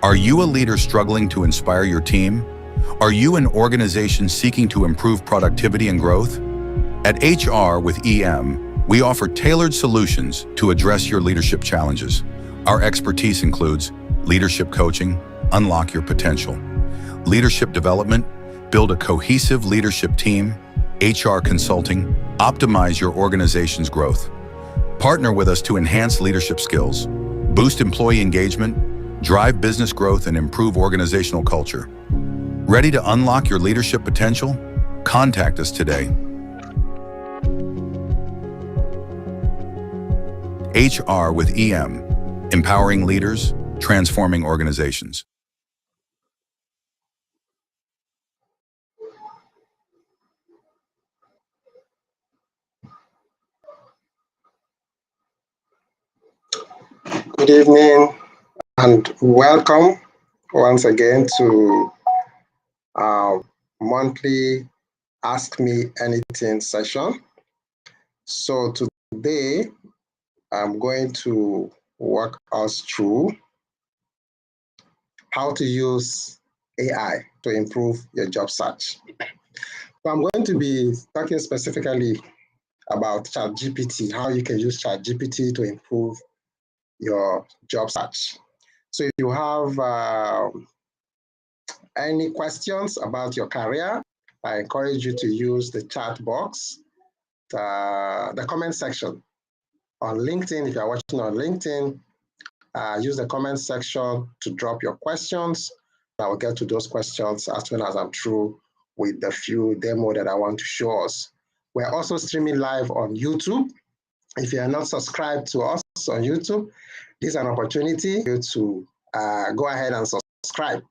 Are you a leader struggling to inspire your team? Are you an organization seeking to improve productivity and growth? At HR with EM, we offer tailored solutions to address your leadership challenges. Our expertise includes leadership coaching, unlock your potential, leadership development, build a cohesive leadership team, HR consulting, optimize your organization's growth. Partner with us to enhance leadership skills, boost employee engagement, drive business growth, and improve organizational culture. Ready to unlock your leadership potential? Contact us today. HR with EM, empowering leaders, transforming organizations. Good evening and welcome once again to our monthly Ask Me Anything session. So today I'm going to walk us through how to use AI to improve your job search. So I'm going to be talking specifically about ChatGPT, how you can use ChatGPT to improve your job search. So if you have any questions about your career, I encourage you to use the chat box, the comment section on LinkedIn. If you're watching on LinkedIn, use the comment section to drop your questions. I will get to those questions as soon as I'm through with the few demo that I want to show us. We're also streaming live on YouTube. If you are not subscribed to us on YouTube, this is an opportunity to go ahead and subscribe.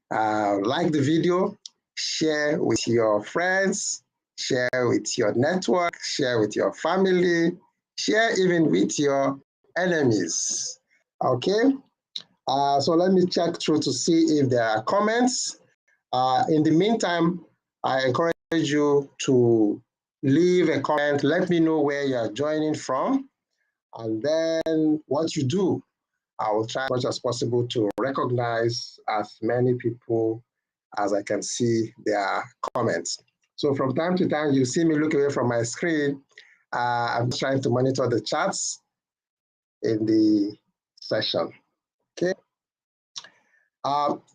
Like the video, share with your friends, share with your network, share with your family, share even with your enemies. Okay, so let me check through to see if there are comments. In the meantime, I encourage you to leave a comment. Let me know where you are joining from, and then what you do. I will try as much as possible to recognize as many people as I can see their comments. So from time to time, you see me look away from my screen. I'm trying to monitor the chats in the session. Okay.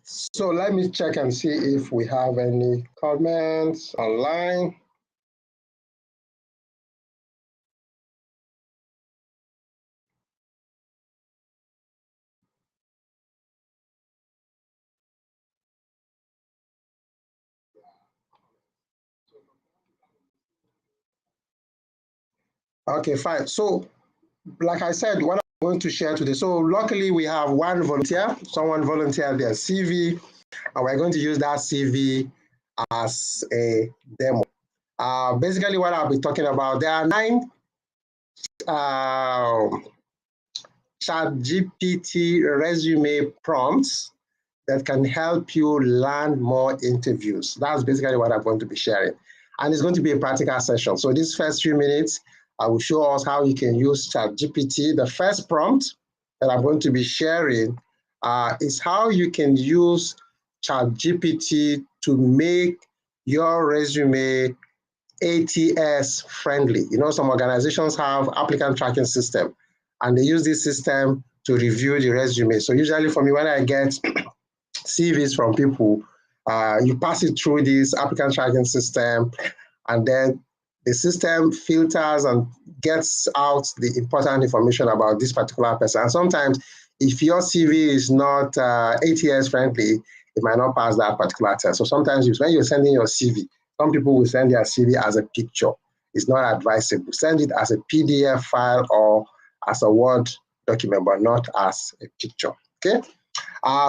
So let me check and see if we have any comments online. Okay, fine. So like I said, what I'm going to share today. So luckily we have one volunteer, someone volunteered their CV, and we're going to use that CV as a demo. Basically what I'll be talking about, there are 9 ChatGPT resume prompts that can help you land more interviews. That's basically what I'm going to be sharing. And it's going to be a practical session. So these first few minutes, I will show us how you can use ChatGPT. The first prompt that I'm going to be sharing is how you can use ChatGPT to make your resume ATS friendly. You know, some organizations have applicant tracking system, and they use this system to review the resume. So usually for me, when I get CVs from people, you pass it through this applicant tracking system, and then the system filters and gets out the important information about this particular person. And sometimes if your CV is not ATS friendly, it might not pass that particular test. So sometimes when you're sending your CV, some people will send their CV as a picture. It's not advisable. Send it as a PDF file or as a Word document, but not as a picture, okay?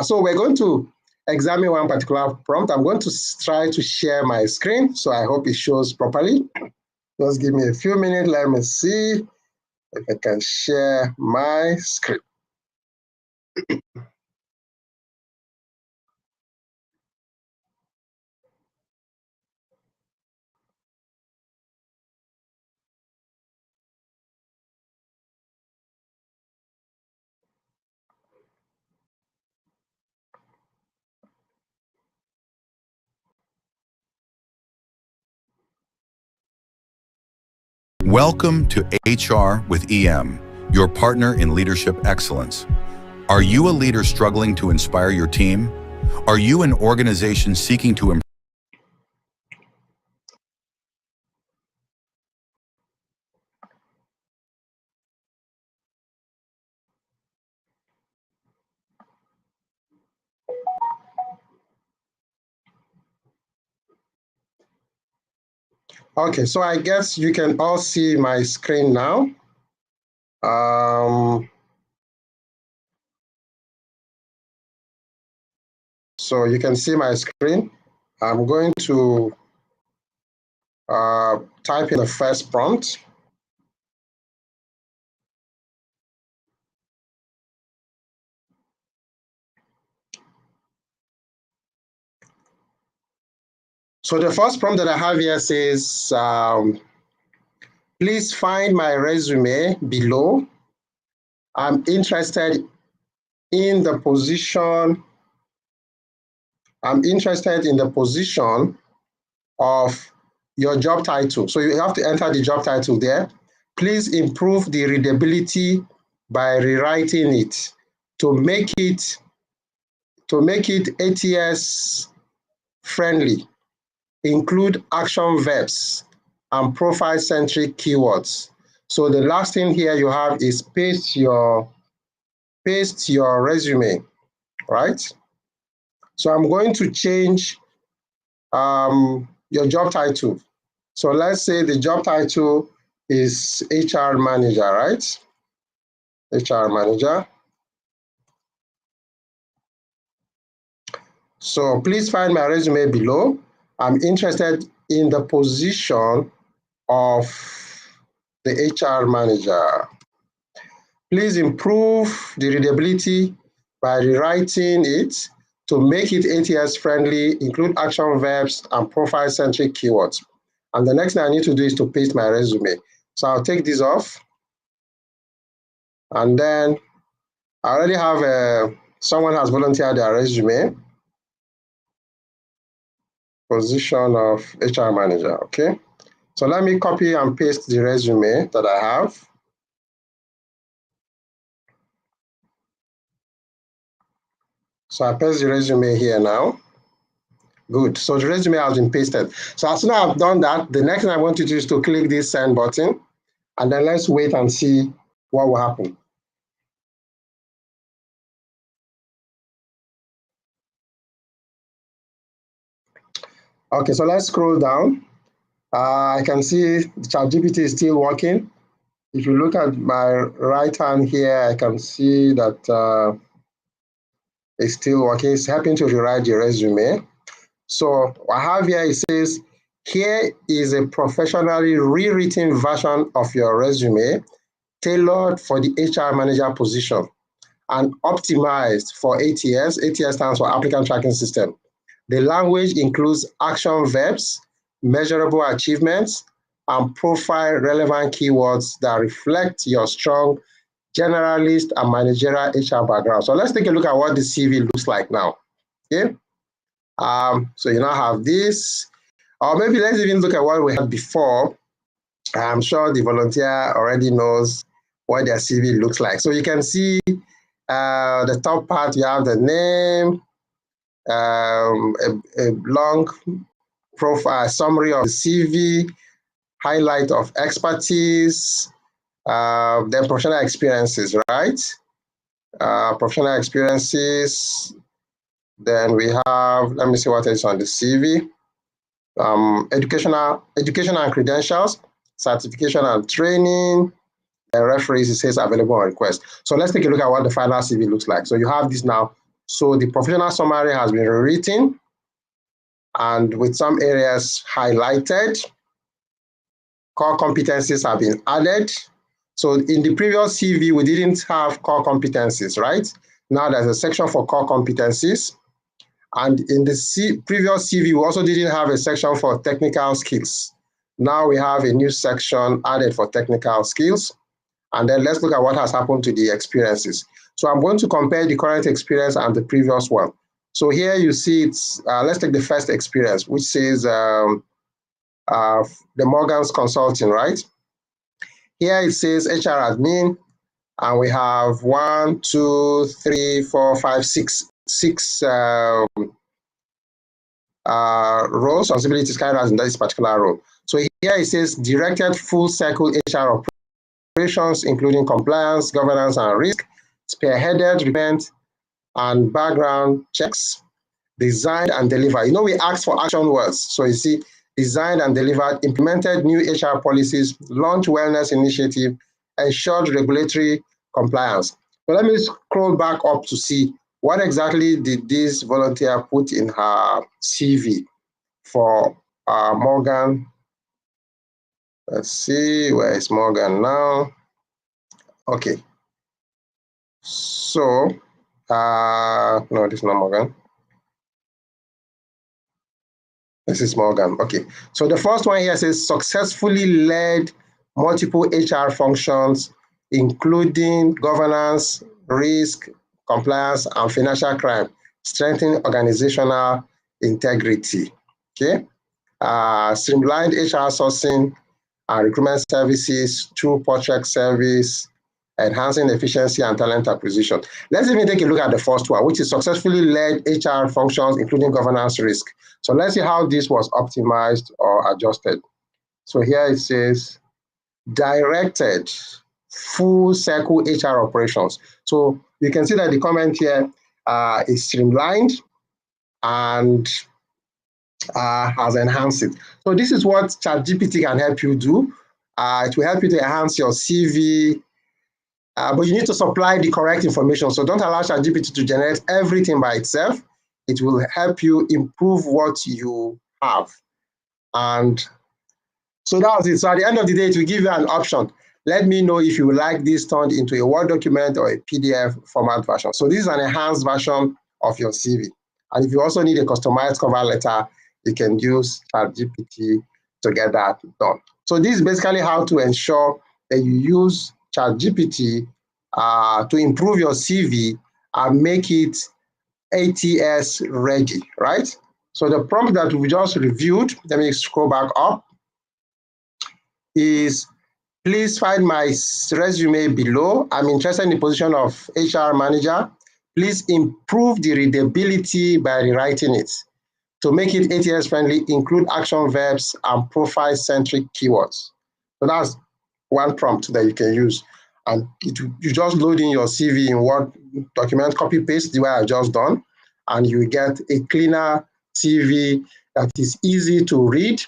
So we're going to examine one particular prompt. I'm going to try to share my screen, so I hope it shows properly. Just give me a few minutes. Let me see if I can share my screen. Welcome to HR with EM, your partner in leadership excellence. Are you a leader struggling to inspire your team? Are you an organization seeking to improve? Okay, so I guess you can all see my screen now. So you can see my screen. I'm going to type in the first prompt. So the first prompt that I have here says, please find my resume below. I'm interested in the position. I'm interested in the position of your job title. So you have to enter the job title there. Please improve the readability by rewriting it to make it ATS friendly. Include action verbs and profile-centric keywords. So the last thing here you have is paste your resume, right? So I'm going to change your job title. So let's say the job title is HR manager, right? HR manager. So please find my resume below. I'm interested in the position of the HR manager. Please improve the readability by rewriting it to make it ATS friendly, include action verbs and profile-centric keywords. And the next thing I need to do is to paste my resume. So I'll take this off. And then I already have someone has volunteered their resume. Position of HR manager, okay? So let me copy and paste the resume that I have. So I paste the resume here now. Good. So the resume has been pasted. So as soon as I've done that, the next thing I want you to do is to click this send button, and then let's wait and see what will happen. Okay, so let's scroll down. I can see ChatGPT is still working. If you look at my right hand here, I can see that it's still working. It's helping to rewrite the resume. So what I have here, it says, here is a professionally rewritten version of your resume tailored for the HR manager position and optimized for ATS. ATS stands for Applicant Tracking System. The language includes action verbs, measurable achievements, and profile relevant keywords that reflect your strong generalist and managerial HR background. So let's take a look at what the CV looks like now. Okay. So you now have this, or maybe let's even look at what we had before. I'm sure the volunteer already knows what their CV looks like. So you can see the top part, you have the name, a long profile summary of the CV, highlight of expertise, then professional experiences, right? Professional experiences. Then we have, let me see what is on the CV. Education and credentials, certification and training, and referees, it says available on request. So let's take a look at what the final CV looks like. So you have this now. So the professional summary has been rewritten and with some areas highlighted. Core competencies have been added. So in the previous CV, we didn't have core competencies, right? Now there's a section for core competencies. And in the previous CV, we also didn't have a section for technical skills. Now we have a new section added for technical skills. And then let's look at what has happened to the experiences. So I'm going to compare the current experience and the previous one. So here you see it's, let's take the first experience, which says the Morgan's Consulting, right? Here it says HR admin, and we have 1, 2, 3, 4, 5, 6 roles, responsibilities carried out in this particular role. So here it says directed full cycle HR operations, including compliance, governance, and risk, spearheaded recruitment and background checks, designed and delivered. You know, we asked for action words. So you see, designed and delivered, implemented new HR policies, launched wellness initiative, ensured regulatory compliance. So let me scroll back up to see what exactly did this volunteer put in her CV for Morgan. Let's see, where is Morgan now? Okay. So, no, this is not Morgan. This is Morgan. Okay. So the first one here says successfully led multiple HR functions, including governance, risk, compliance, and financial crime, strengthening organizational integrity. Okay. Streamlined HR sourcing and recruitment services through portrait service, enhancing efficiency and talent acquisition. Let's even take a look at the first one, which is successfully led HR functions, including governance risk. So let's see how this was optimized or adjusted. So here it says directed full cycle HR operations. So you can see that the comment here is streamlined and has enhanced it. So this is what ChatGPT can help you do. It will help you to enhance your CV, but you need to supply the correct information. So don't allow ChatGPT to generate everything by itself. It will help you improve what you have. And so that was it. So at the end of the day, it will give you an option. Let me know if you would like this turned into a Word document or a PDF format version. So this is an enhanced version of your CV. And if you also need a customized cover letter, you can use ChatGPT to get that done. So this is basically how to ensure that you use ChatGPT to improve your CV and make it ATS ready, right? So the prompt that we just reviewed, let me scroll back up, is please find my resume below. I'm interested in the position of HR manager. Please improve the readability by rewriting it. To make it ATS friendly, include action verbs and profile-centric keywords. So that's one prompt that you can use. And you just load in your CV in Word document, copy paste the way I've just done, and you get a cleaner CV that is easy to read.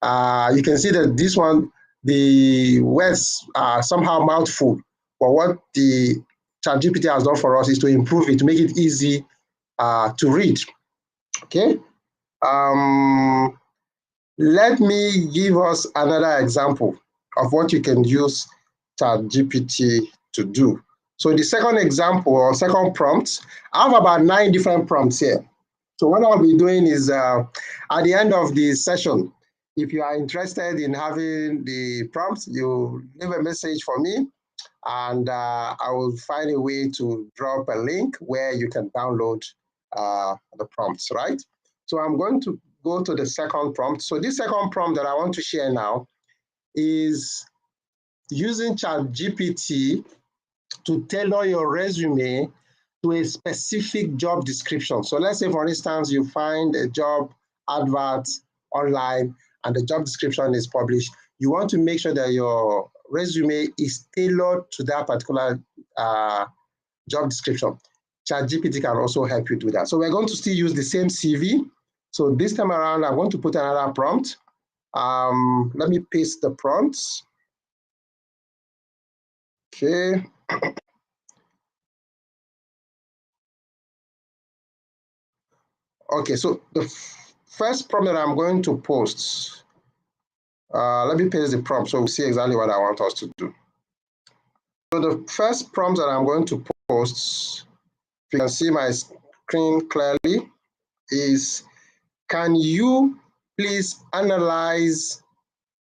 You can see that this one, the words are somehow mouthful, but what the ChatGPT has done for us is to improve it, to make it easy to read. Okay. Let me give us another example of what you can use ChatGPT to do. So the second example or second prompt, I have about 9 different prompts here. So what I'll be doing is at the end of the session, if you are interested in having the prompts, you leave a message for me, and I will find a way to drop a link where you can download the prompts, right? So I'm going to go to the second prompt. So this second prompt that I want to share now is using ChatGPT to tailor your resume to a specific job description. So let's say, for instance, you find a job advert online and the job description is published. You want to make sure that your resume is tailored to that particular job description. ChatGPT can also help you do that. So we're going to still use the same CV. So this time around, I'm going to put another prompt. Let me paste the prompts. Okay. Okay, so the first prompt that I'm going to post, let me paste the prompt so we'll see exactly what I want us to do. So the first prompt that I'm going to post, if you can see my screen clearly, is, can you please analyze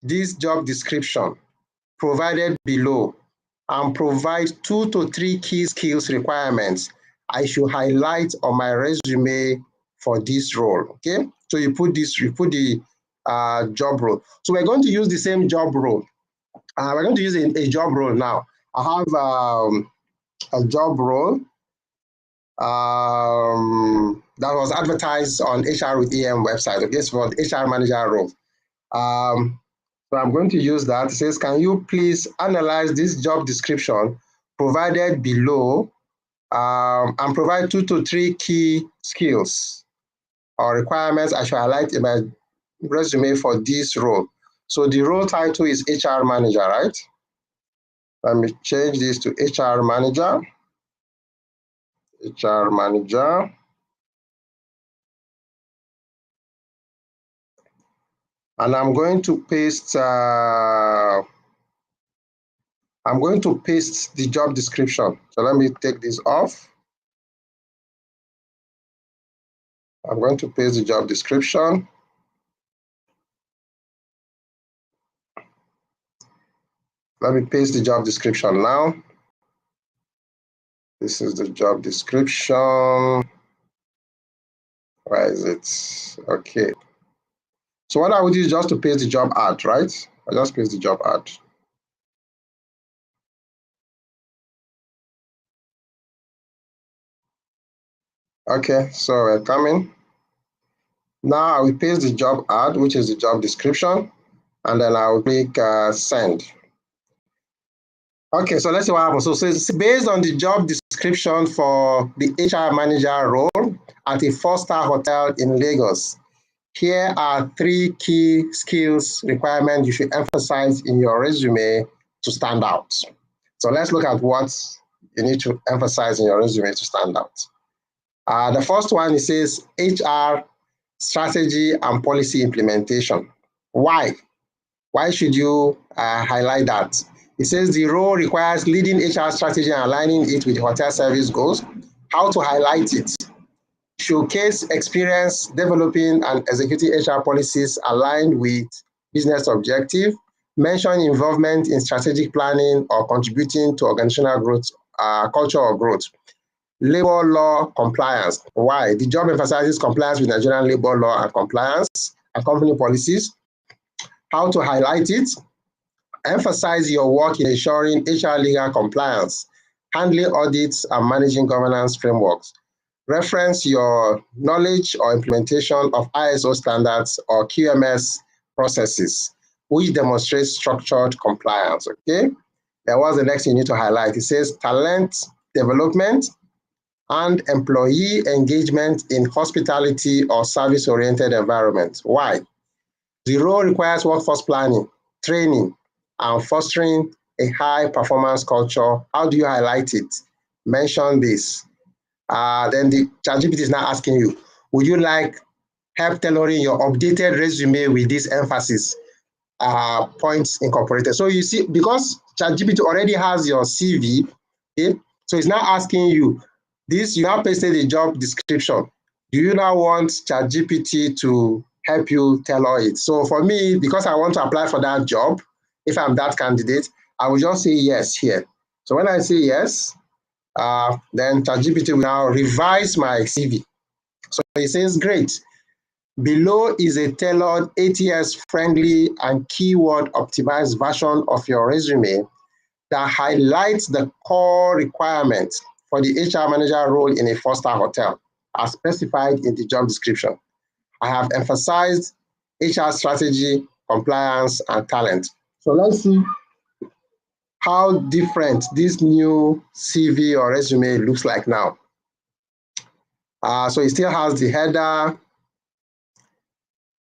this job description provided below and provide 2 to 3 key skills requirements I should highlight on my resume for this role, okay? So you put the job role. So we're going to use the same job role. We're going to use a job role now. I have a job role that was advertised on HR with EM website. Okay, so for the HR manager role. So I'm going to use that. It says, can you please analyze this job description provided below and provide 2 to 3 key skills or requirements I should highlight in my resume for this role. So the role title is HR manager, right? Let me change this to HR manager. HR manager. And I'm going to paste the job description. So let me take this off. I'm going to paste the job description. Let me paste the job description now. This is the job description. Where is it? Okay. So what I would do is just to paste the job ad, right? I just paste the job ad. Okay, so we're coming. Now I will paste the job ad, which is the job description, and then I will click send. Okay, so let's see what happens. So it's based on the job description for the HR manager role at a 4-star hotel in Lagos. Here are 3 key skills requirements you should emphasize in your resume to stand out. So let's look at what you need to emphasize in your resume to stand out. The first one, it says HR strategy and policy implementation. Why? Why should you highlight that? It says the role requires leading HR strategy and aligning it with hotel service goals. How to highlight it? Showcase experience developing and executing HR policies aligned with business objective. Mention involvement in strategic planning or contributing to organizational growth, culture or growth. Labor law compliance. Why? The job emphasizes compliance with Nigerian labor law and compliance and company policies. How to highlight it? Emphasize your work in ensuring HR legal compliance, handling audits, and managing governance frameworks. Reference your knowledge or implementation of ISO standards or QMS processes, which demonstrates structured compliance, okay? Then what's the next thing you need to highlight? It says talent development and employee engagement in hospitality or service-oriented environment. Why? The role requires workforce planning, training, and fostering a high-performance culture. How do you highlight it? Mention this. Then the ChatGPT is now asking you, would you like help tailoring your updated resume with this emphasis points incorporated? So you see, because ChatGPT already has your CV, okay, so it's now asking you, this, you now pasted the job description. Do you now want ChatGPT to help you tailor it? So for me, because I want to apply for that job, if I'm that candidate, I will just say yes here. So when I say yes, then ChatGPT will now revise my CV. So it says, great. Below is a tailored ATS-friendly and keyword-optimized version of your resume that highlights the core requirements for the HR manager role in a 4-star hotel, as specified in the job description. I have emphasized HR strategy, compliance, and talent. So let's see how different this new CV or resume looks like now. So it still has the header,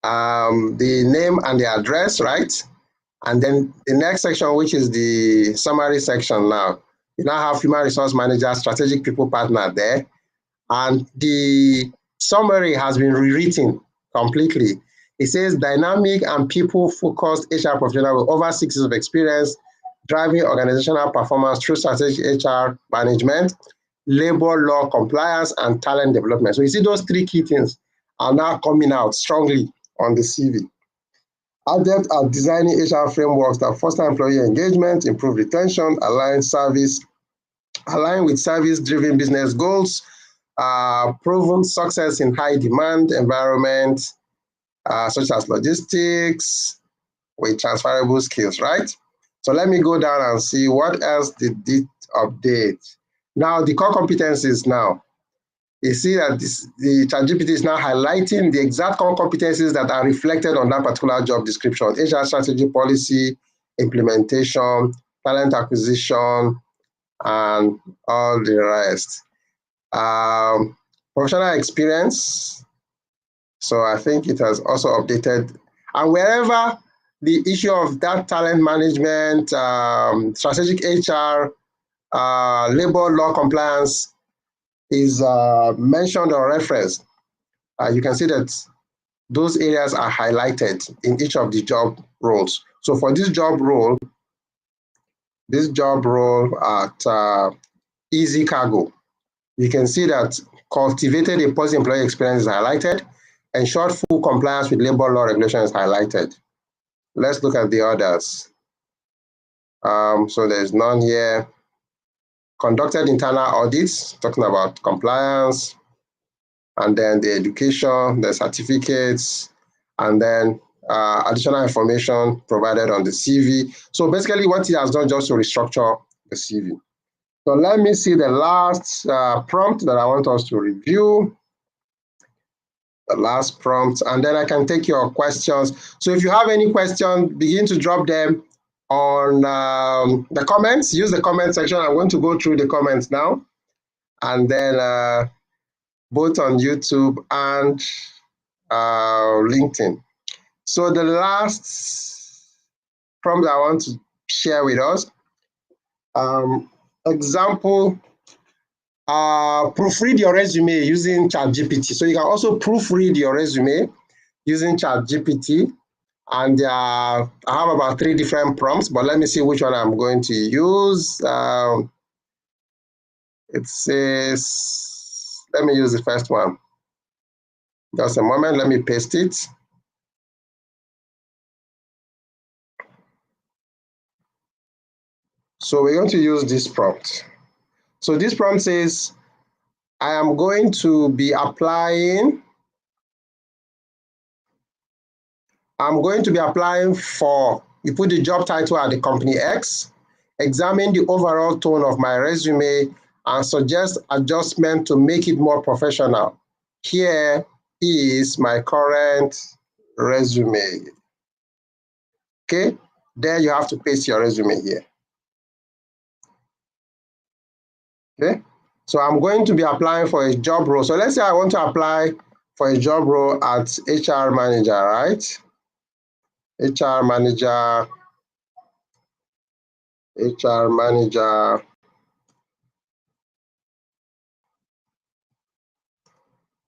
the name and the address, right? And then the next section, which is the summary section now. You now have human resource manager, strategic people partner there. And the summary has been rewritten completely. It says dynamic and people-focused HR professional with over 6 years of experience driving organizational performance through strategic HR management, labor law compliance, and talent development. So you see those 3 key things are now coming out strongly on the CV. Adept at designing HR frameworks that foster employee engagement, improve retention, align with service-driven business goals, proven success in high-demand environments, such as logistics, with transferable skills, right? So let me go down and see what else did it update. Now the core competencies now. You see that the ChatGPT is now highlighting the exact core competencies that are reflected on that particular job description: HR strategy, policy, implementation, talent acquisition, and all the rest. Professional experience. So I think it has also updated. And wherever the issue of that talent management, strategic HR, labor law compliance is mentioned or referenced, you can see that those areas are highlighted in each of the job roles. So for this job role at Easy Cargo, you can see that cultivated a positive employee experience is highlighted, ensured full compliance with labor law regulations is highlighted. Let's look at the others. So there's none here. Conducted internal audits, talking about compliance, and then the education, the certificates, and then additional information provided on the CV. So basically what he has done just to restructure the CV. So let me see the last prompt that I want us to review. The last prompt, and then I can take your questions. So if you have any questions, begin to drop them on the comments. Use the comment section. I'm going to go through the comments now, and then both on YouTube and LinkedIn. So the last prompt I want to share with us, example, proofread your resume using ChatGPT. So you can also proofread your resume using ChatGPT. And I have about 3 different prompts, but let me see which one I'm going to use. It says, let me use the first one. Just a moment, let me paste it. So we're going to use this prompt. So this prompt says, I am going to be applying for, you put the job title at the company X, examine the overall tone of my resume, and suggest adjustment to make it more professional. Here is my current resume. Okay, there you have to paste your resume here. Okay, so I'm going to be applying for a job role. So let's say I want to apply for a job role at HR manager, right? HR manager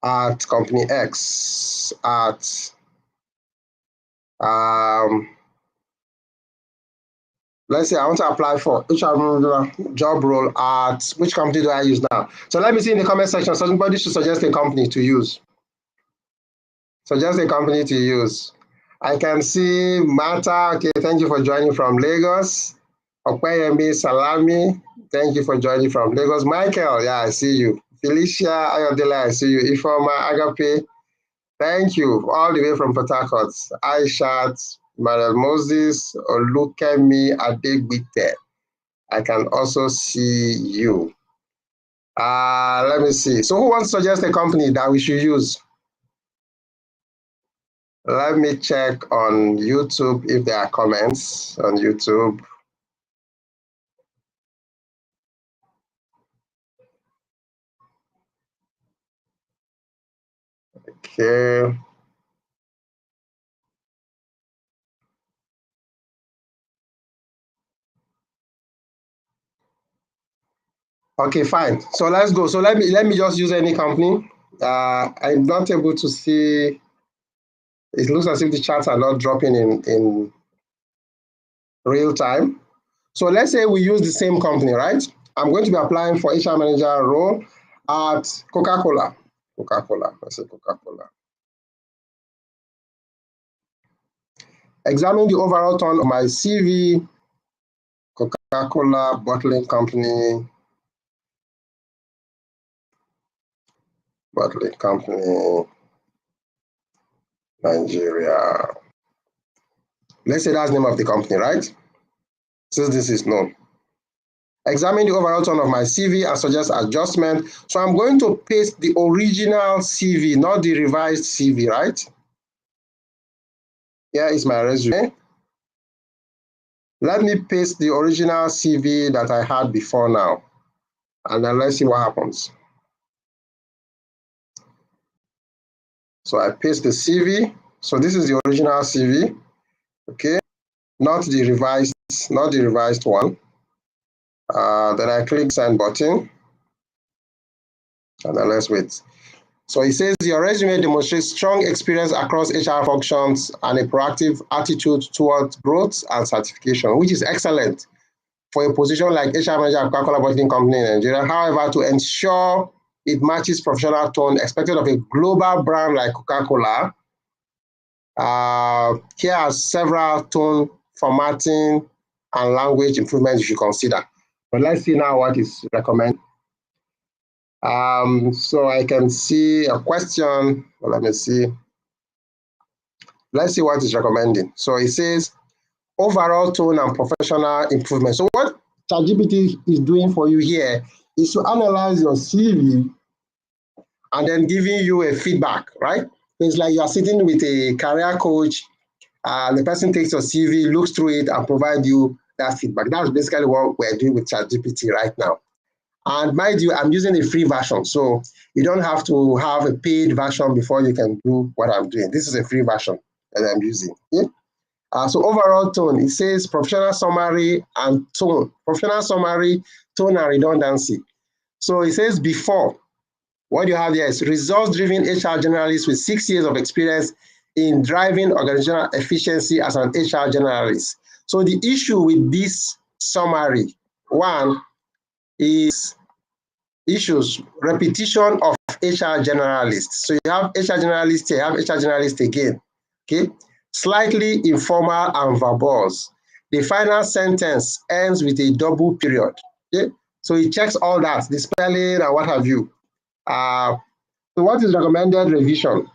at company X at let's say I want to apply for HR manager job role at, which company do I use now? So let me see in the comment section. So somebody should suggest a company to use. Suggest a company to use. I can see Mata. Okay, thank you for joining from Lagos. Opeyemi Salami, thank you for joining from Lagos. Michael, yeah, I see you. Felicia Ayodele, I see you. Ifoma Agape, thank you. All the way from Port Harcourt. Aishat, Manuel Moses, Olukemi Adegbite. I can also see you. Let me see. So who wants to suggest a company that we should use? Let me check on YouTube if there are comments on YouTube. Okay. Okay, fine. So let's go. So let me just use any company. I'm not able to see. It looks as if the charts are not dropping in real time. So let's say we use the same company, right? I'm going to be applying for HR manager role at Coca-Cola. Coca-Cola. Let's say Coca-Cola. Examine the overall tone of my CV. Coca-Cola bottling company. Bottling company. Nigeria. Let's say that's the name of the company, right? Since this is no. Examine the overall tone of my CV and suggest adjustment. So I'm going to paste the original CV, not the revised CV, right? Here is my resume. Let me paste the original CV that I had before now, and then let's see what happens. So I paste the CV. So this is the original CV, okay? Not the revised one. Then I click send button, and then let's wait. So it says your resume demonstrates strong experience across HR functions and a proactive attitude towards growth and certification, which is excellent for a position like HR manager at Coca-Cola Bottling Company in Nigeria. However, to ensure it matches professional tone expected of a global brand like Coca-Cola, here are several tone formatting and language improvements you should consider. But let's see now what is recommended. So I can see a question. Well, let me see. Let's see what is recommending. So it says overall tone and professional improvement. So what ChatGPT is doing for you here is to analyze your CV and then giving you a feedback, right? It's like you are sitting with a career coach, and the person takes your CV, looks through it, and provide you that feedback. That's basically what we're doing with ChatGPT right now. And mind you, I'm using a free version, so you don't have to have a paid version before you can do what I'm doing. This is a free version that I'm using. Okay? So overall tone, it says professional summary and tone. Professional summary, tone, and redundancy. So it says before, what you have here is results-driven HR generalist with 6 years of experience in driving organizational efficiency as an HR generalist. So the issue with this summary, one, is issues, repetition of HR generalists. So you have HR generalist here, you have HR generalist again, okay? Slightly informal and verbose. The final sentence ends with a double period, okay? So it checks all that, the spelling and what have you. So what is recommended revision?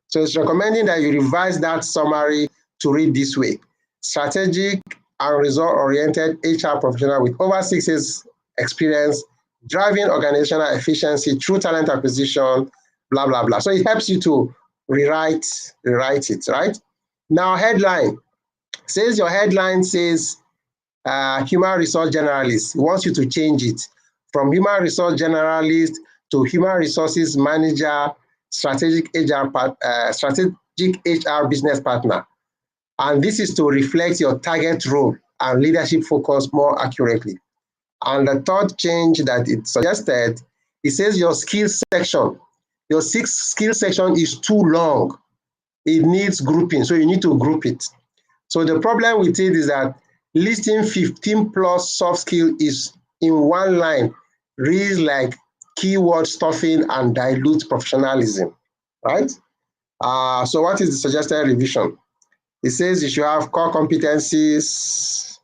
So it's recommending that you revise that summary to read this way. Strategic and result-oriented HR professional with over 6 years experience, driving organizational efficiency through talent acquisition, blah, blah, blah. So it helps you to rewrite it, right? Now, headline. Says your headline says human resource generalist. It wants you to change it from human resource generalist to human resources manager, strategic HR business partner. And this is to reflect your target role and leadership focus more accurately. And the third change that it suggested, it says your skills section. Your skill section is too long. It needs grouping, so you need to group it. So the problem with it is that listing 15 plus soft skill is in one line, reads like keyword stuffing and dilute professionalism, right? So what is the suggested revision? It says you should have core competencies.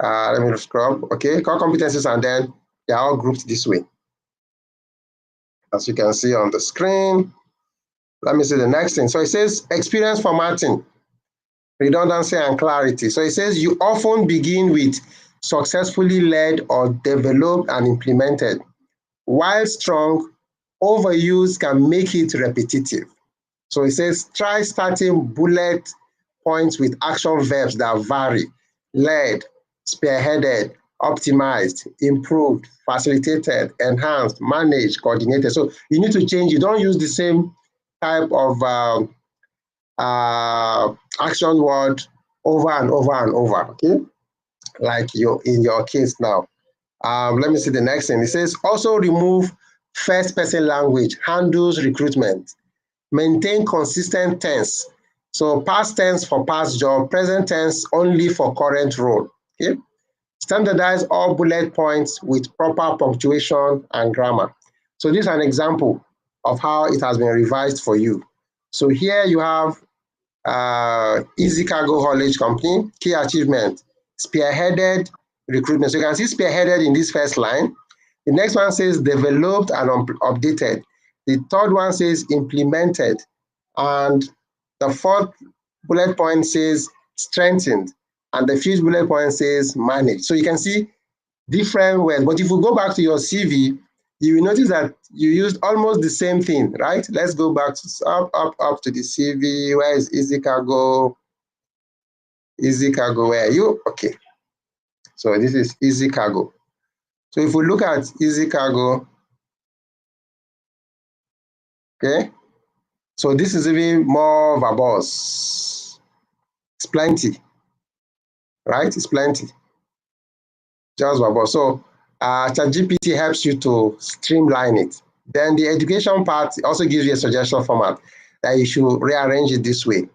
Let me scrub. Okay, core competencies, and then they're all grouped this way. As you can see on the screen. Let me see the next thing. So it says experience formatting, redundancy, and clarity. So it says you often begin with successfully led or developed and implemented. While strong, overuse can make it repetitive. So it says try starting bullet points with action verbs that vary: led, spearheaded, optimized, improved, facilitated, enhanced, managed, coordinated. So you need to change. You don't use the same type of action word over and over and over, okay? Like in your case now. Let me see the next thing. It says also remove first person language, handles recruitment, maintain consistent tense. So past tense for past job, present tense only for current role, okay? Standardize all bullet points with proper punctuation and grammar. So this is an example of how it has been revised for you. So here you have Easy Cargo Haulage Company, key achievement, spearheaded recruitment. So you can see spearheaded in this first line. The next one says developed and updated. The third one says implemented. And the fourth bullet point says strengthened. and the fifth bullet point says manage. So you can see different words. But if you go back to your CV, you will notice that you used almost the same thing, right? Let's go back to up to the CV. Where is Easy Cargo? Easy Cargo, where are you? Okay. So this is Easy Cargo. So if we look at Easy Cargo, okay, so this is even more verbose. It's plenty, right? It's plenty, just verbose. So ChatGPT helps you to streamline it. Then the education part also gives you a suggestion format that you should rearrange it this way.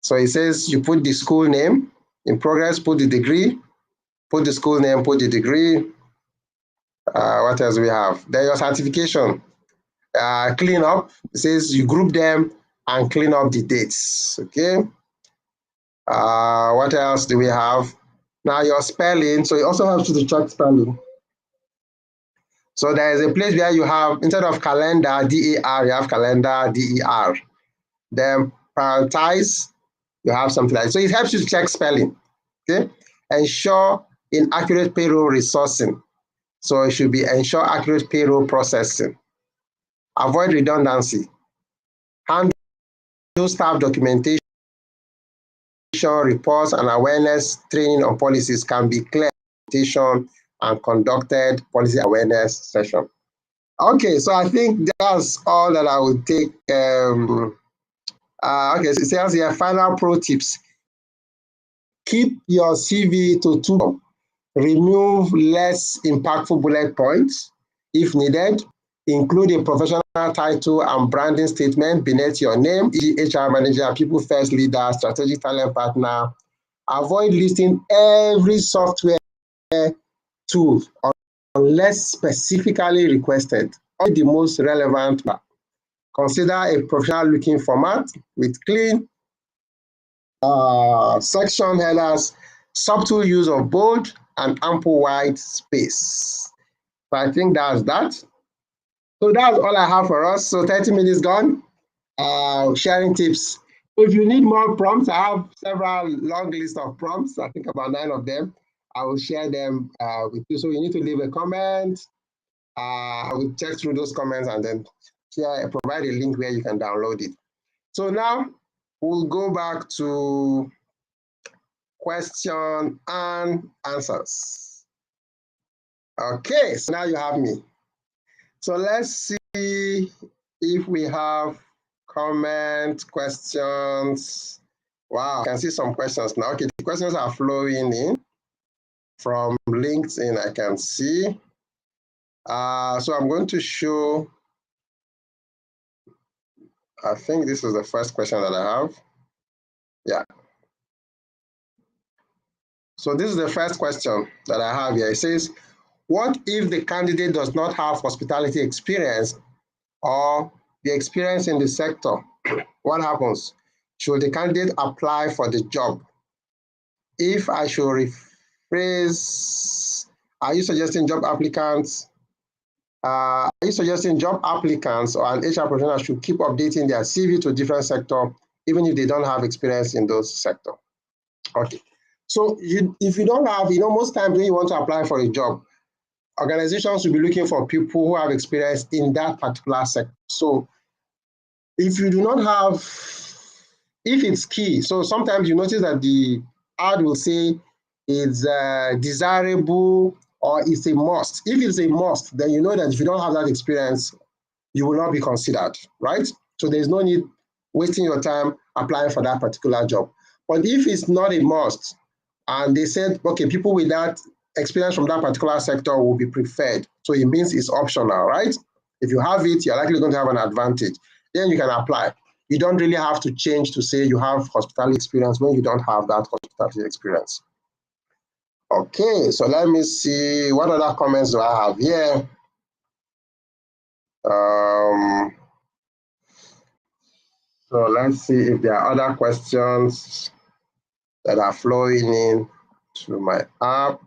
So it says you put the school name, in progress, put the degree, put the school name, put the degree. What else do we have? Then your certification. Clean up. It says you group them and clean up the dates. Okay. What else do we have? Now your spelling. So it also helps you to check spelling. So there is a place where you have, instead of calendar, DAR, you have calendar, DER. Then prioritize, you have something like that. So it helps you to check spelling. Okay. Ensure inaccurate payroll resourcing. So it should be ensure accurate payroll processing. Avoid redundancy. Handle staff documentation, reports, and awareness training on policies can be clear and conducted policy awareness session. Okay, so I think that's all that I would take. Okay, so it says here, final pro tips. Keep your CV to 2. Remove less impactful bullet points if needed. Include a professional title and branding statement beneath your name, e.g. HR manager, people first leader, strategic talent partner. Avoid listing every software tool unless specifically requested. Only the most relevant. Consider a professional looking format with clean section headers, subtle use of bold, and ample white space. So I think that's that. So that's all I have for us. So 30 minutes gone. Sharing tips. If you need more prompts, I have several long list of prompts. I think about 9 of them. I will share them with you. So you need to leave a comment. I will check through those comments and then provide a link where you can download it. So now we'll go back to question and answers. Okay, so now you have me. So let's see if we have comments, questions. Wow, I can see some questions now. Okay, the questions are flowing in from LinkedIn, I can see. So I'm going to show, I think this is the first question that I have. Yeah. So this is the first question that I have here. It says, what if the candidate does not have hospitality experience or the experience in the sector? What happens? Should the candidate apply for the job? If I should rephrase, are you suggesting job applicants? Are you suggesting job applicants or an HR professional should keep updating their CV to different sector, even if they don't have experience in those sector? Okay. So if you don't have, most times when you want to apply for a job, organizations will be looking for people who have experience in that particular sector. So if you do not have, if it's key, so sometimes you notice that the ad will say it's desirable or it's a must. If it's a must, then you know that if you don't have that experience, you will not be considered, right? So there's no need wasting your time applying for that particular job. But if it's not a must, and they said, okay, people with that experience from that particular sector will be preferred. So it means it's optional, right? If you have it, you're likely going to have an advantage. Then you can apply. You don't really have to change to say you have hospitality experience when you don't have that hospitality experience. Okay, so let me see. What other comments do I have here? So let's see if there are other questions that are flowing in to my app.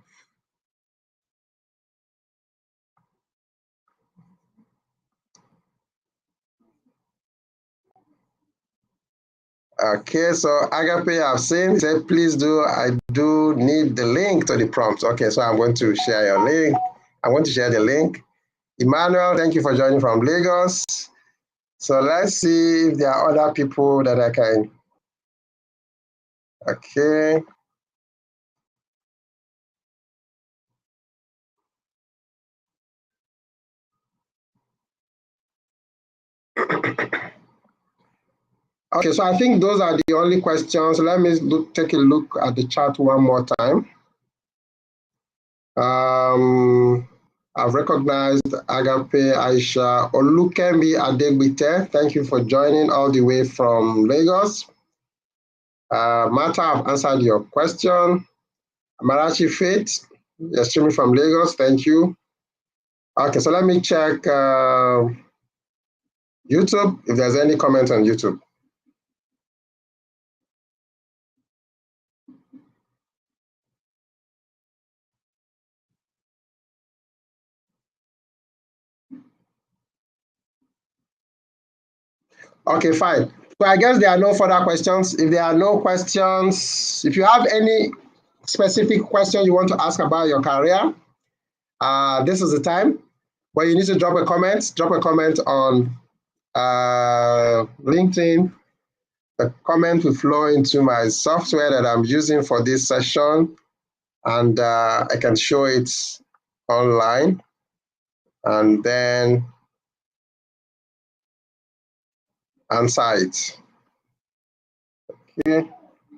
Okay, so Agape, I've seen, said, please do, I do need the link to the prompt. Okay, so I'm going to share your link. I'm going to share the link. Emmanuel, thank you for joining from Lagos. So let's see if there are other people that I can, okay. Okay, so I think those are the only questions. Let me take a look at the chat one more time. I've recognized Agape, Aisha, Olukemi Adegbite. Thank you for joining all the way from Lagos. Martha, I've answered your question. Marachi Faith, you're streaming from Lagos. Thank you. Okay, so let me check YouTube, if there's any comment on YouTube. Okay, fine. So I guess there are no further questions. If there are no questions, if you have any specific question you want to ask about your career, this is the time where you need to drop a comment. Drop a comment on LinkedIn. The comment will flow into my software that I'm using for this session, and I can show it online. And then answer it. Okay.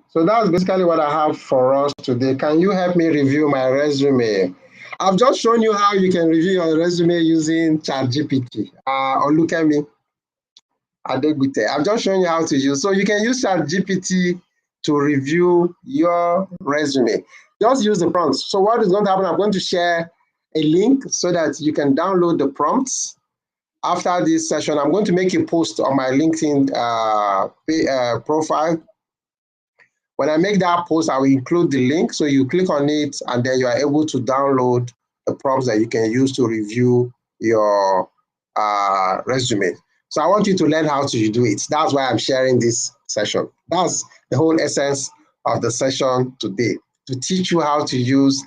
So that's basically what I have for us today. Can you help me review my resume? I've just shown you how you can review your resume using ChatGPT. Or look at me, Adegbite. I've just shown you how to use. So you can use ChatGPT to review your resume. Just use the prompts. So what is going to happen? I'm going to share a link so that you can download the prompts. After this session, I'm going to make a post on my LinkedIn profile. When I make that post, I will include the link. So you click on it, and then you are able to download the prompts that you can use to review your resume. So I want you to learn how to do it. That's why I'm sharing this session. That's the whole essence of the session today, to teach you how to use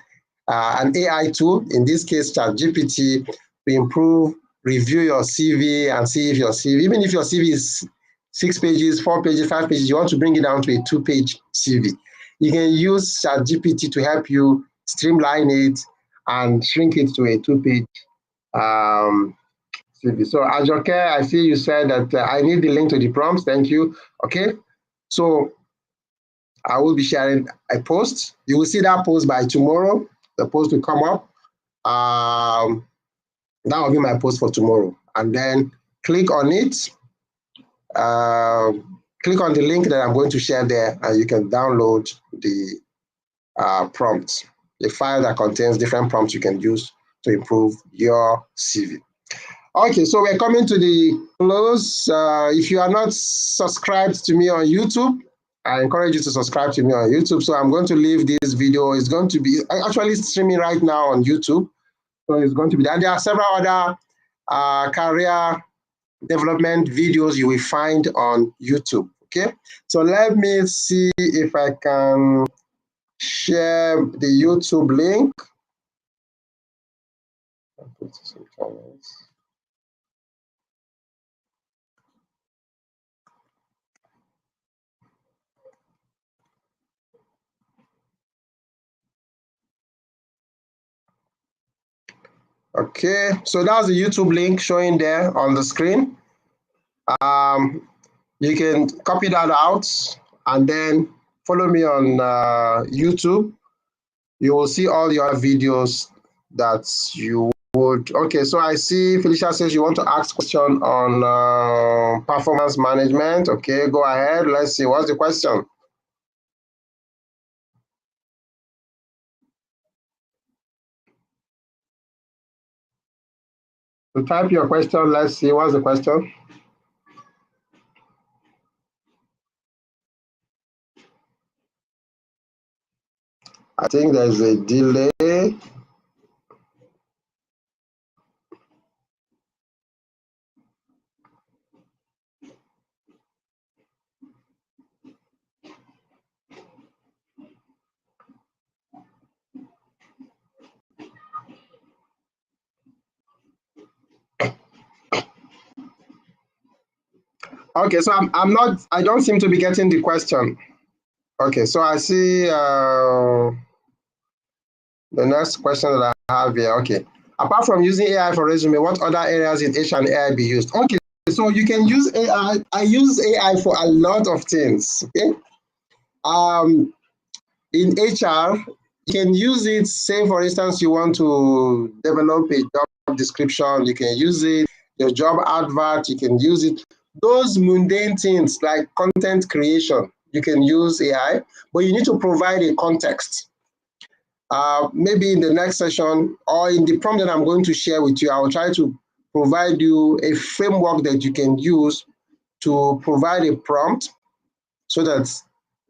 an AI tool, in this case, ChatGPT, to improve, review your CV and see if your CV, even if your CV is 6 pages, 4 pages, 5 pages, you want to bring it down to a 2-page CV. You can use ChatGPT to help you streamline it and shrink it to a 2-page CV. So Ajoke, I see you said that I need the link to the prompts. Thank you. Okay. So I will be sharing a post. You will see that post by tomorrow. The post will come up. That will be my post for tomorrow. And then click on it. Click on the link that I'm going to share there, and you can download the prompts, the file that contains different prompts you can use to improve your CV. Okay, so we're coming to the close. If you are not subscribed to me on YouTube, I encourage you to subscribe to me on YouTube. So I'm going to leave this video. It's going to be actually streaming right now on YouTube. So it's going to be there. And there are several other career development videos you will find on YouTube. Okay, so let me see if I can share the YouTube link. Okay, so that's the YouTube link showing there on the screen. You can copy that out and then follow me on YouTube. You will see all your videos that you would. Okay, so I see Felicia says you want to ask question on performance management. Okay, go ahead. Let's see. What's the question? So type your question. Let's see. What's the question? I think there's a delay. Okay, so I don't seem to be getting the question. Okay, so I see the next question that I have here. Okay, apart from using AI for resume, what other areas in HR and AI be used? Okay, so you can use AI. I use AI for a lot of things. Okay, in HR, you can use it. Say, for instance, you want to develop a job description. You can use it. Your job advert. You can use it. Those mundane things like content creation, you can use AI, but you need to provide a context. Maybe in the next session or in the prompt that I'm going to share with you, I will try to provide you a framework that you can use to provide a prompt so that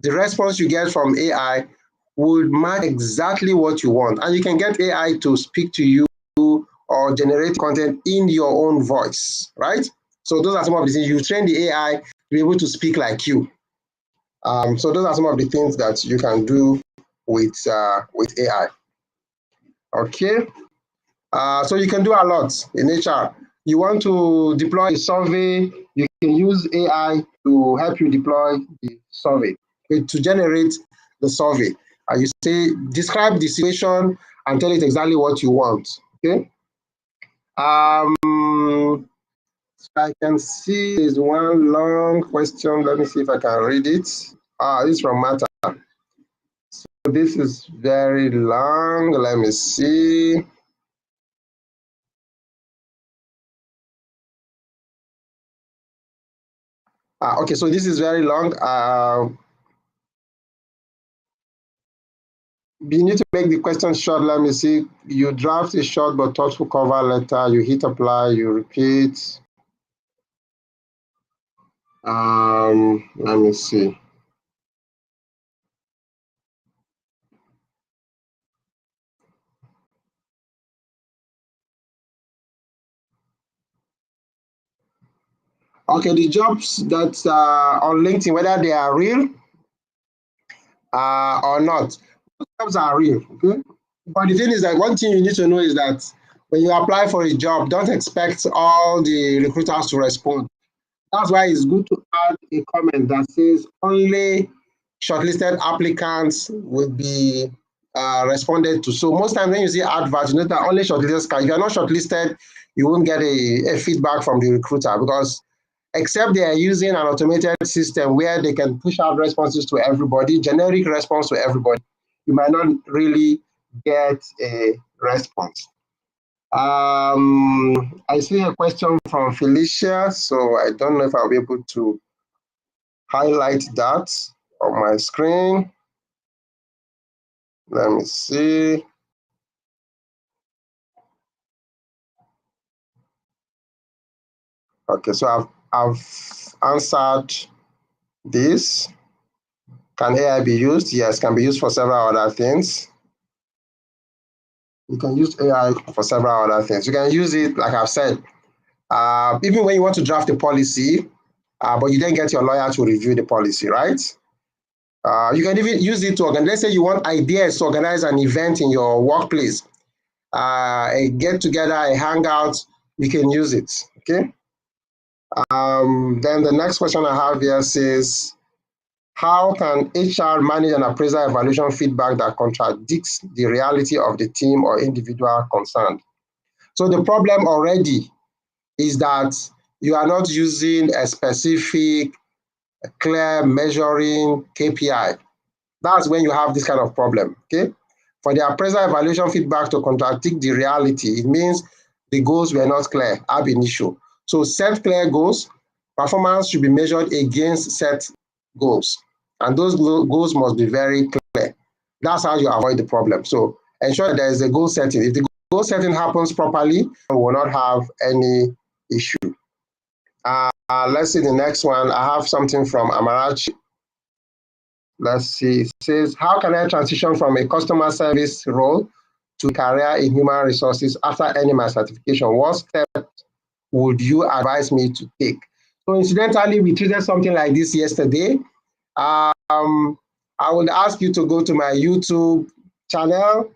the response you get from AI would match exactly what you want. And you can get AI to speak to you or generate content in your own voice, right? So those are some of the things. You train the AI to be able to speak like you. So those are some of the things that you can do with AI. Okay. So you can do a lot in HR. You want to deploy a survey, you can use AI to help you deploy the survey, to generate the survey. You say, describe the situation and tell it exactly what you want. Okay. I can see there's one long question. Let me see if I can read it. This is from Martha. So this is very long. Let me see. Okay, so this is very long. You need to make the question short. Let me see. You draft a short but thoughtful cover letter. You hit apply. You repeat. Let me see. Okay, the jobs that are on LinkedIn, whether they are real or not, the jobs are real. Okay, but the thing is that one thing you need to know is that when you apply for a job, don't expect all the recruiters to respond. That's why it's good to add a comment that says only shortlisted applicants will be responded to. So most times when you see adverts, you know that only shortlisted can. If you're not shortlisted, you won't get a feedback from the recruiter because except they are using an automated system where they can push out responses to everybody, generic response to everybody, you might not really get a response. I see a question from Felicia, so I don't know if I'll be able to highlight that on my screen. Let me see. Okay, so I've answered this. Can AI be used? Yes, can be used for several other things. You can use AI for several other things. You can use it, like I've said, even when you want to draft a policy, but you didn't get your lawyer to review the policy, right? You can even use it to organize. Let's say you want ideas to organize an event in your workplace, a get together, a hangout. You can use it. Okay. Then the next question I have here says, how can HR manage an appraisal evaluation feedback that contradicts the reality of the team or individual concerned? So the problem already is that you are not using a specific, clear measuring KPI. That's when you have this kind of problem, okay? For the appraisal evaluation feedback to contradict the reality, it means the goals were not clear ab initio. So set clear goals, performance should be measured against set goals. And those goals must be very clear. That's how you avoid the problem. So ensure that there is a goal setting. If the goal setting happens properly, you will not have any issue. Let's see the next one. I have something from Amarachi. Let's see. It says, how can I transition from a customer service role to a career in human resources after earning my certification? What steps would you advise me to take? So incidentally, we treated something like this yesterday. I will ask you to go to my YouTube channel.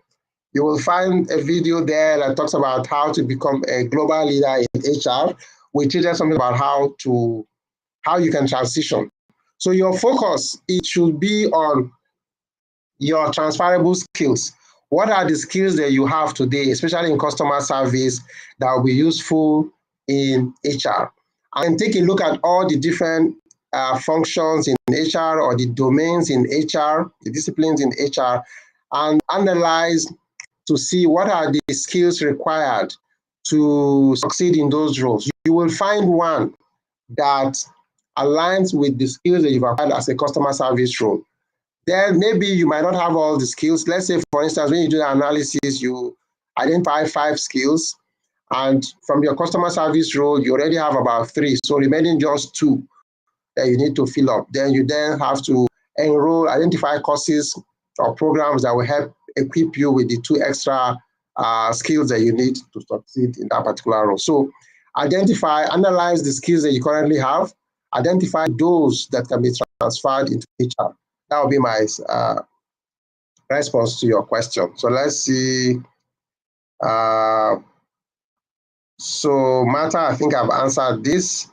You will find a video there that talks about how to become a global leader in HR. We treated something about how to how you can transition. So your focus, it should be on your transferable skills. What are the skills that you have today, especially in customer service, that will be useful in HR? And take a look at all the different functions in HR or the domains in HR, the disciplines in HR, and analyze to see what are the skills required to succeed in those roles. You will find one that aligns with the skills that you've acquired as a customer service role. Then maybe you might not have all the skills. Let's say, for instance, when you do the analysis, you identify 5 skills, and from your customer service role, you already have about 3, so remaining just 2 that you need to fill up. Then you have to enroll, identify courses or programs that will help equip you with the 2 extra skills that you need to succeed in that particular role. So identify, analyze the skills that you currently have, identify those that can be transferred into HR. That will be my response to your question. So let's see. So Martha, I think I've answered this.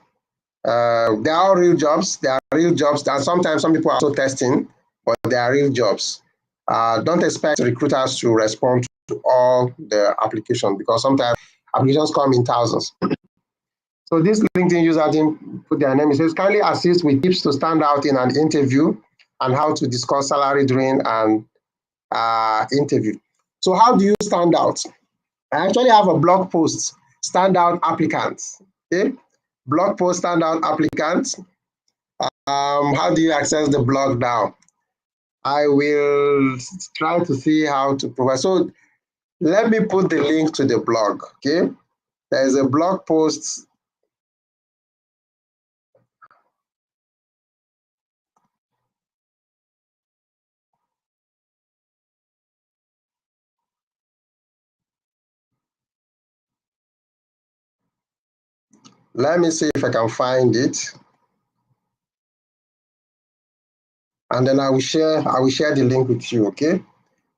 They are all real jobs. They are real jobs. And sometimes some people are also testing, but they are real jobs. Don't expect recruiters to respond to all the applications, because sometimes applications come in thousands. So this LinkedIn user didn't put their name. It says, kindly assist with tips to stand out in an interview and how to discuss salary during an interview. So how do you stand out? I actually have a blog post, standout applicants. Okay, blog post, standout applicants. How do you access the blog now? I will try to see how to provide. So let me put the link to the blog. Okay, there is a blog post. Let me see if I can find it. And then I will share the link with you, okay?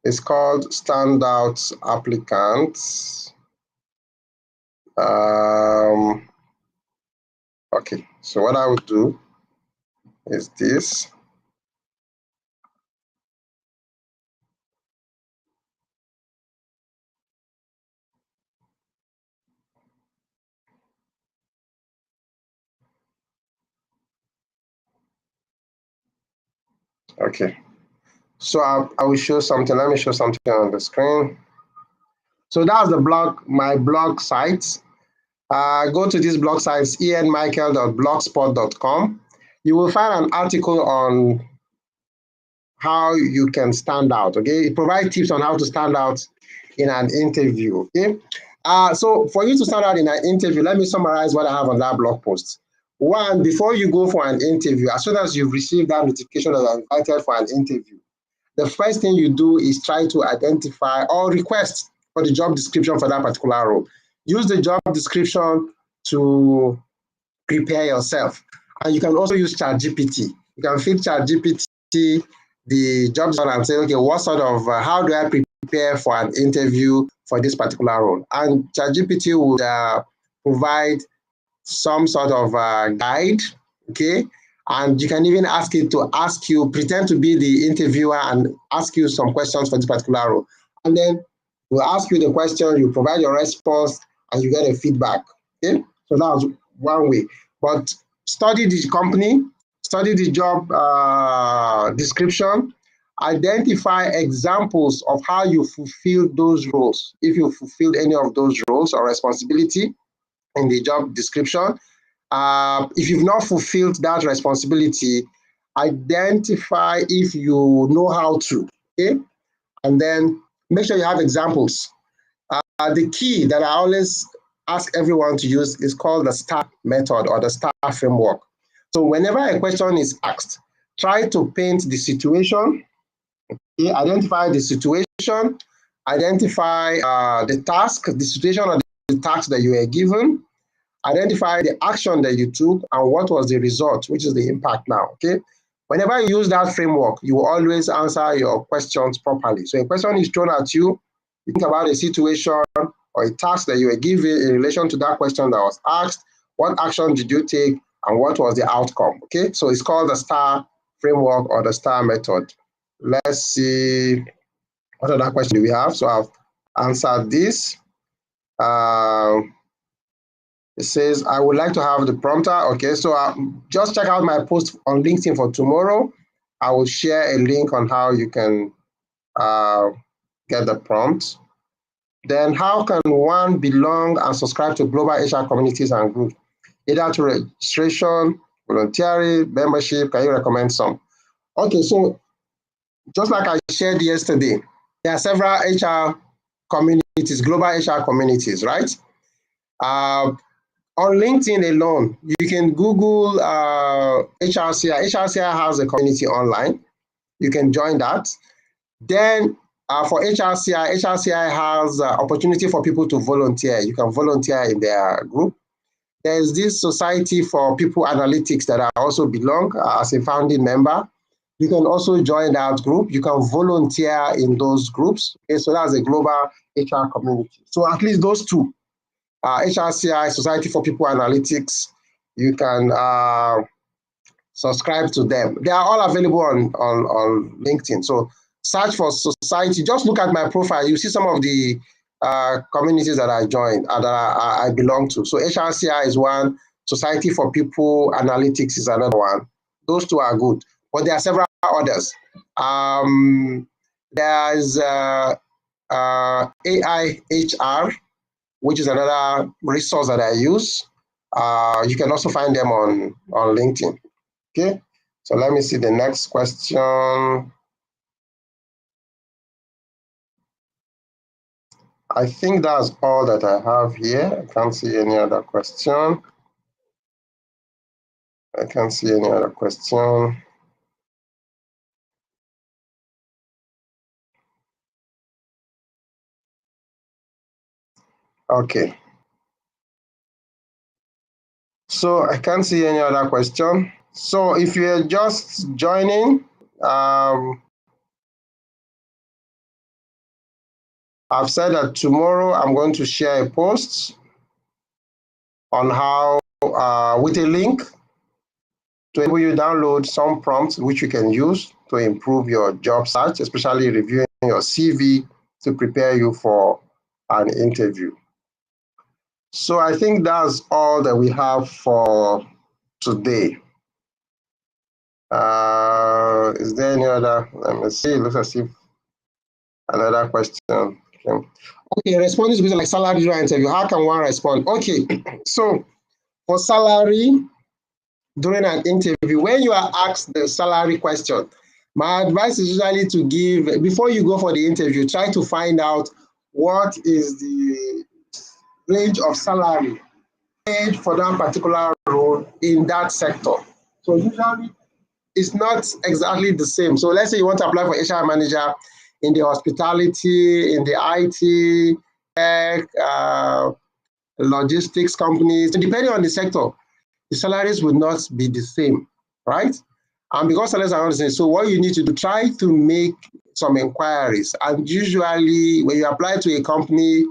It's called Standout Applicants. Okay, so what I will do is this. Okay, so I will show something. Let me show something on the screen. So that's the blog, my blog site. Go to this blog site, enmichael.blogspot.com. You will find an article on how you can stand out, okay? It provides tips on how to stand out in an interview, okay? So for you to stand out in an interview, let me summarize what I have on that blog post. One, before you go for an interview, as soon as you've received that notification that you're invited for an interview, the first thing you do is try to identify or request for the job description for that particular role. Use the job description to prepare yourself. And you can also use ChatGPT. You can feed ChatGPT the job description and say, okay, what sort of, how do I prepare for an interview for this particular role? And ChatGPT will provide some sort of guide, okay? And you can even ask it to ask you, pretend to be the interviewer and ask you some questions for this particular role. And then we'll ask you the question, you provide your response, and you get a feedback, okay? So that's one way. But study the company, study the job description, identify examples of how you fulfill those roles. If you fulfilled any of those roles or responsibility in the job description, if you've not fulfilled that responsibility, identify if you know how to, okay? And then make sure you have examples. The key that I always ask everyone to use is called the STAR method or the STAR framework. So whenever a question is asked, try to paint the situation, okay? Identify the situation, identify the task, the situation or the task that you were given, identify the action that you took and what was the result, which is the impact now, okay? Whenever you use that framework, you will always answer your questions properly. So a question is thrown at you, you think about a situation or a task that you were given in relation to that question that was asked, what action did you take, and what was the outcome. Okay, so it's called the STAR framework or the STAR method. Let's see what other question do we have. So I've answered this. It says, I would like to have the prompter. Okay, so just check out my post on LinkedIn for tomorrow. I will share a link on how you can get the prompt. Then how can one belong and subscribe to global HR communities and groups? Either to registration, volunteering, membership. Can you recommend some? Okay, so just like I shared yesterday, there are several HR communities, global HR communities, right? On LinkedIn alone, you can Google HRCI. HRCI has a community online. You can join that. Then for HRCI, HRCI has opportunity for people to volunteer. You can volunteer in their group. There's this Society for People Analytics that I also belong as a founding member. You can also join that group. You can volunteer in those groups. Okay, so that's a global HR community. So at least those two, HRCI, Society for People Analytics, you can subscribe to them. They are all available on LinkedIn. So search for Society. Just look at my profile. You see some of the communities that I joined, that I belong to. So HRCI is one. Society for People Analytics is another one. Those two are good. But there are several others. There's AIHR, which is another resource that I use. You can also find them on LinkedIn. Okay, so let me see the next question. I think that's all that I have here. I can't see any other question. I can't see any other question. Okay. So I can't see any other question. So if you're just joining, I've said that tomorrow I'm going to share a post on how, with a link to enable you download some prompts which you can use to improve your job search, especially reviewing your CV to prepare you for an interview. So I think that's all that we have for today. Is there any other? Let me see. It looks as if another question. Okay, responding to questions like salary during interview. How can one respond? Okay, so for salary during an interview, when you are asked the salary question, my advice is usually to give, before you go for the interview, try to find out what is the range of salary paid for that particular role in that sector. So usually it's not exactly the same. So let's say you want to apply for HR manager in the hospitality, in the IT, tech, logistics companies. So depending on the sector, the salaries will not be the same, right? And because salaries are not the same, so what you need to do, try to make some inquiries. And usually when you apply to a company,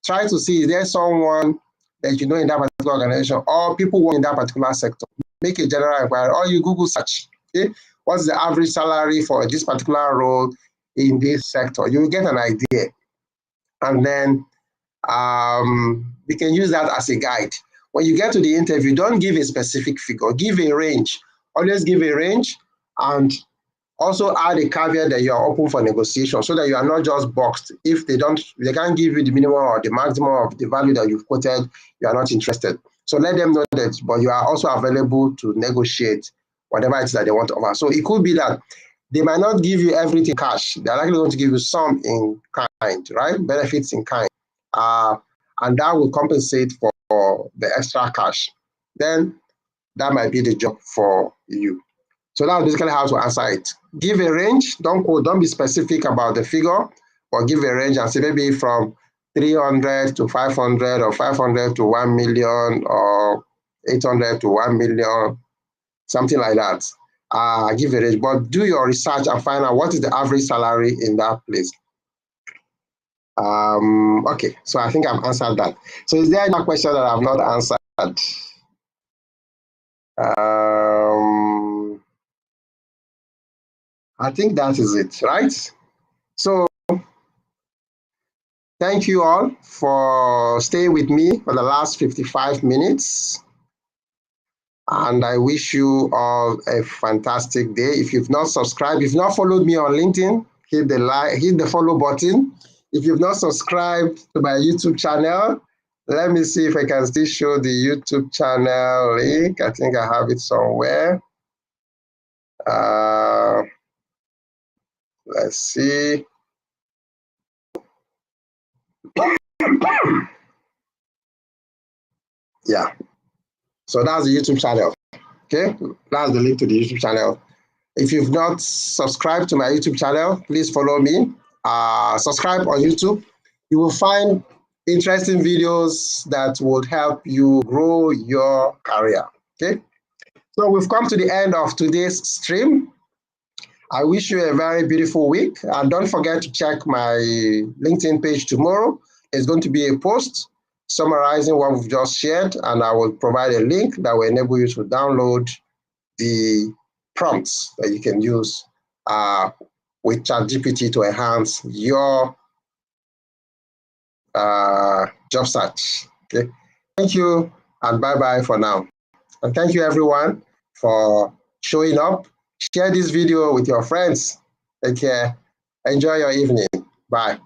try to see, is there someone that you know in that particular organization or people working in that particular sector? Make a general inquiry or you Google search, okay? What's the average salary for this particular role in this sector? You will get an idea. And then we can use that as a guide. When you get to the interview, don't give a specific figure, give a range. Always give a range and also add a caveat that you are open for negotiation so that you are not just boxed. If they can't give you the minimum or the maximum of the value that you've quoted, you are not interested. So let them know that, but you are also available to negotiate whatever it is that they want to offer. So it could be that they might not give you everything cash. They're likely going to give you some in kind, right? Benefits in kind. And that will compensate for the extra cash. Then that might be the job for you. So that's basically how to answer it. Give a range, don't be specific about the figure, but give a range and say maybe from 300 to 500 or 500 to 1 million or 800 to 1 million, something like that. Give a range, but do your research and find out what is the average salary in that place. Okay, so I think I've answered that. So is there any question that I've not answered? I think that is it, right? So thank you all for staying with me for the last 55 minutes. And I wish you all a fantastic day. If you've not subscribed, if you've not followed me on LinkedIn, hit the follow button. If you've not subscribed to my YouTube channel, let me see if I can still show the YouTube channel link. I think I have it somewhere. Let's see. Yeah. So that's the YouTube channel. Okay. That's the link to the YouTube channel. If you've not subscribed to my YouTube channel, please follow me. Subscribe on YouTube. You will find interesting videos that would help you grow your career. Okay. So we've come to the end of today's stream. I wish you a very beautiful week. And don't forget to check my LinkedIn page tomorrow. It's going to be a post summarizing what we've just shared, and I will provide a link that will enable you to download the prompts that you can use with ChatGPT to enhance your job search. Okay. Thank you, and bye-bye for now. And thank you, everyone, for showing up. Share this video with your friends. Take care. Enjoy your evening. Bye.